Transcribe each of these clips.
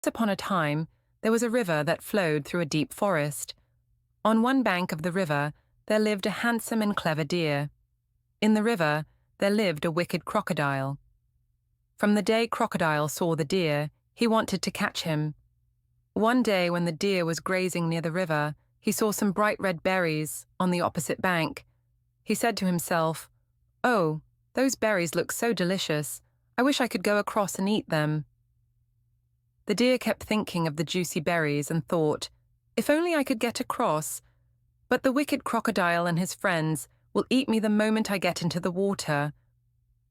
Once upon a time, there was a river that flowed through a deep forest. On one bank of the river, there lived a handsome and clever deer. In the river, there lived a wicked crocodile. From the day Crocodile saw the deer, he wanted to catch him. One day when the deer was grazing near the river, he saw some bright red berries on the opposite bank. He said to himself, "Oh, those berries look so delicious. I wish I could go across and eat them." The deer kept thinking of the juicy berries and thought, "If only I could get across. But the wicked crocodile and his friends will eat me the moment I get into the water.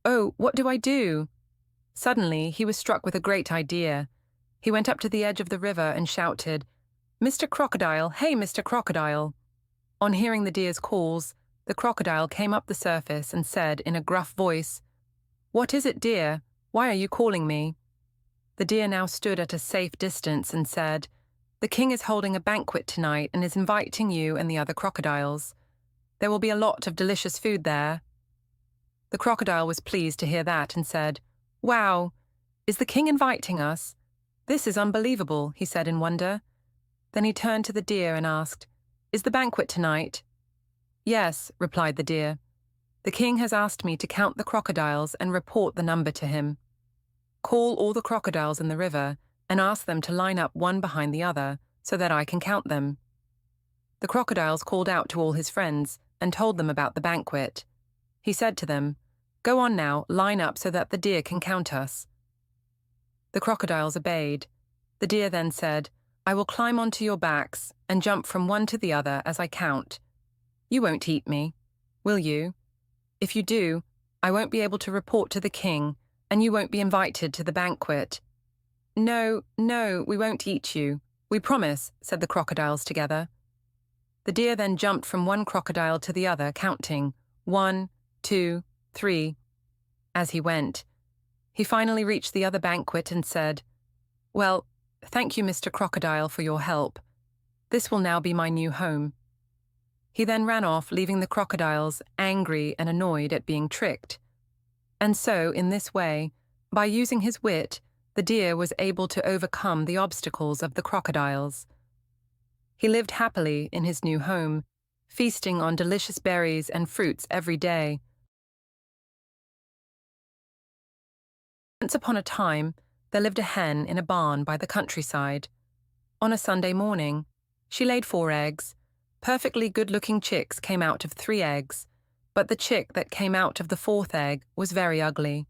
Oh, what do I do?" Suddenly, he was struck with a great idea. He went up to the edge of the river and shouted, "Mr. Crocodile, hey, Mr. Crocodile." On hearing the deer's calls, the crocodile came up the surface and said in a gruff voice, "What is it, dear? Why are you calling me?" The deer now stood at a safe distance and said, "The king is holding a banquet tonight and is inviting you and the other crocodiles. There will be a lot of delicious food there." The crocodile was pleased to hear that and said, "Wow, is the king inviting us? This is unbelievable," he said in wonder. Then he turned to the deer and asked, "Is the banquet tonight?" "Yes," replied the deer. "The king has asked me to count the crocodiles and report the number to him. Call all the crocodiles in the river and ask them to line up one behind the other so that I can count them." The crocodiles called out to all his friends and told them about the banquet. He said to them, "Go on now, line up so that the deer can count us." The crocodiles obeyed. The deer then said, "I will climb onto your backs and jump from one to the other as I count. You won't eat me, will you? If you do, I won't be able to report to the king, and you won't be invited to the banquet." "No, no, we won't eat you. We promise," said the crocodiles together. The deer then jumped from one crocodile to the other, counting 1, 2, 3. As he went, he finally reached the other banquet and said, "Well, thank you, Mr. Crocodile, for your help. This will now be my new home." He then ran off, leaving the crocodiles angry and annoyed at being tricked. And so, in this way, by using his wit, the deer was able to overcome the obstacles of the crocodiles. He lived happily in his new home, feasting on delicious berries and fruits every day. Once upon a time, there lived a hen in a barn by the countryside. On a Sunday morning, she laid 4 eggs. Perfectly good-looking chicks came out of 3 eggs, but the chick that came out of the 4th egg was very ugly.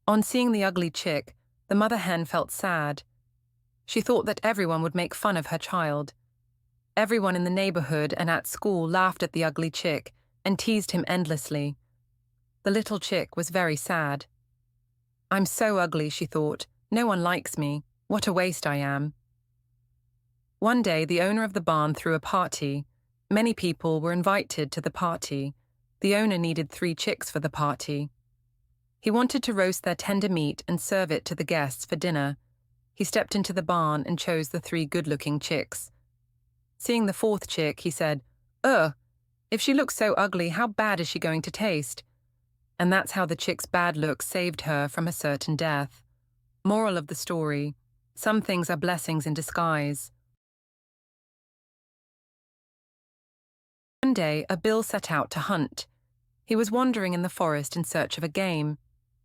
On seeing the ugly chick, the mother hen felt sad. She thought that everyone would make fun of her child. Everyone in the neighborhood and at school laughed at the ugly chick and teased him endlessly. The little chick was very sad. "I'm so ugly," she thought. "No one likes me. What a waste I am." One day, the owner of the barn threw a party. Many people were invited to the party. The owner needed 3 chicks for the party. He wanted to roast their tender meat and serve it to the guests for dinner. He stepped into the barn and chose the 3 good-looking chicks. Seeing the 4th chick, he said, "Ugh, if she looks so ugly, how bad is she going to taste?" And that's how the chick's bad looks saved her from a certain death. Moral of the story: some things are blessings in disguise. One day, a Bill set out to hunt. He was wandering in the forest in search of a game.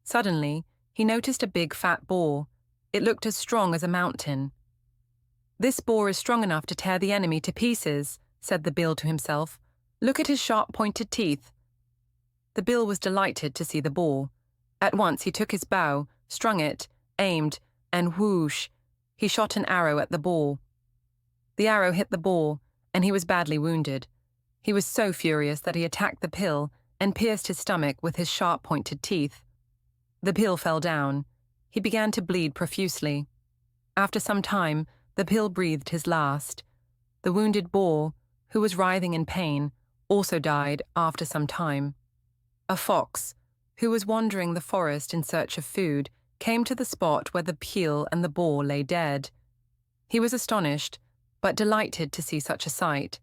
Suddenly, he noticed a big fat boar. It looked as strong as a mountain. "This boar is strong enough to tear the enemy to pieces," said the Bill to himself. "Look at his sharp pointed teeth." The Bill was delighted to see the boar. At once he took his bow, strung it, aimed, and whoosh, he shot an arrow at the boar. The arrow hit the boar, and he was badly wounded. He was so furious that he attacked the pill and pierced his stomach with his sharp-pointed teeth. The pill fell down. He began to bleed profusely. After some time, the pill breathed his last. The wounded boar, who was writhing in pain, also died after some time. A fox, who was wandering the forest in search of food, came to the spot where the pill and the boar lay dead. He was astonished, but delighted to see such a sight.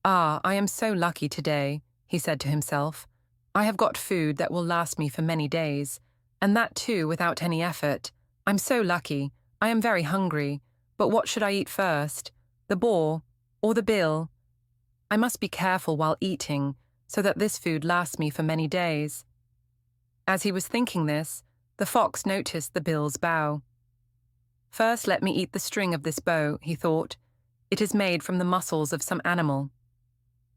"Ah, I am so lucky today," he said to himself. "I have got food that will last me for many days, and that too without any effort. I'm so lucky. I am very hungry, but what should I eat first? The boar or the bill? I must be careful while eating, so that this food lasts me for many days. As he was thinking this, the fox noticed the bill's bow. First let me eat the string of this bow, he thought. It is made from the muscles of some animal.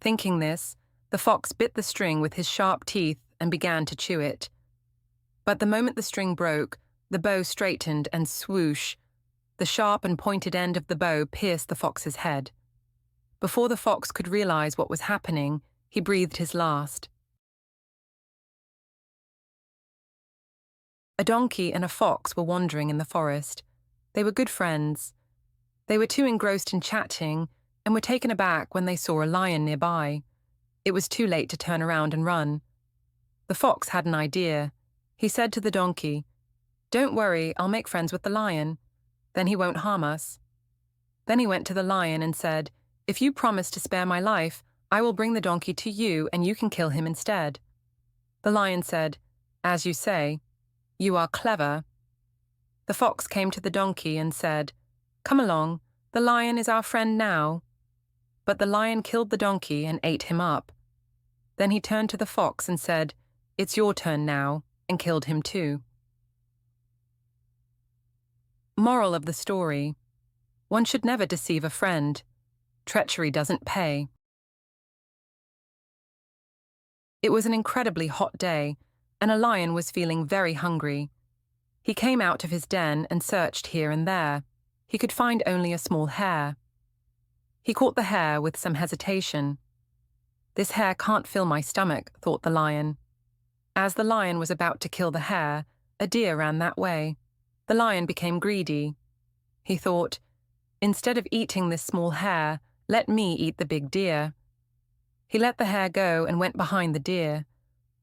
Thinking this, the fox bit the string with his sharp teeth and began to chew it. But the moment the string broke, the bow straightened and swoosh, the sharp and pointed end of the bow pierced the fox's head. Before the fox could realize what was happening, he breathed his last. A donkey and a fox were wandering in the forest. They were good friends. They were too engrossed in chatting and were taken aback when they saw a lion nearby. It was too late to turn around and run. The fox had an idea. He said to the donkey, "Don't worry, I'll make friends with the lion. Then he won't harm us." Then he went to the lion and said, "If you promise to spare my life, I will bring the donkey to you and you can kill him instead." The lion said, "As you say, you are clever." The fox came to the donkey and said, "Come along, the lion is our friend now." But the lion killed the donkey and ate him up. Then he turned to the fox and said, "It's your turn now," and killed him too. Moral of the story: one should never deceive a friend. Treachery doesn't pay. It was an incredibly hot day, and a lion was feeling very hungry. He came out of his den and searched here and there. He could find only a small hare. He caught the hare with some hesitation. "This hare can't fill my stomach," thought the lion. As the lion was about to kill the hare, a deer ran that way. The lion became greedy. He thought, "Instead of eating this small hare, let me eat the big deer." He let the hare go and went behind the deer.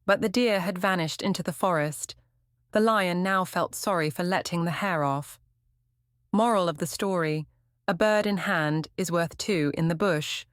But the deer had vanished into the forest. The lion now felt sorry for letting the hare off. Moral of the story: a bird in hand is worth two in the bush.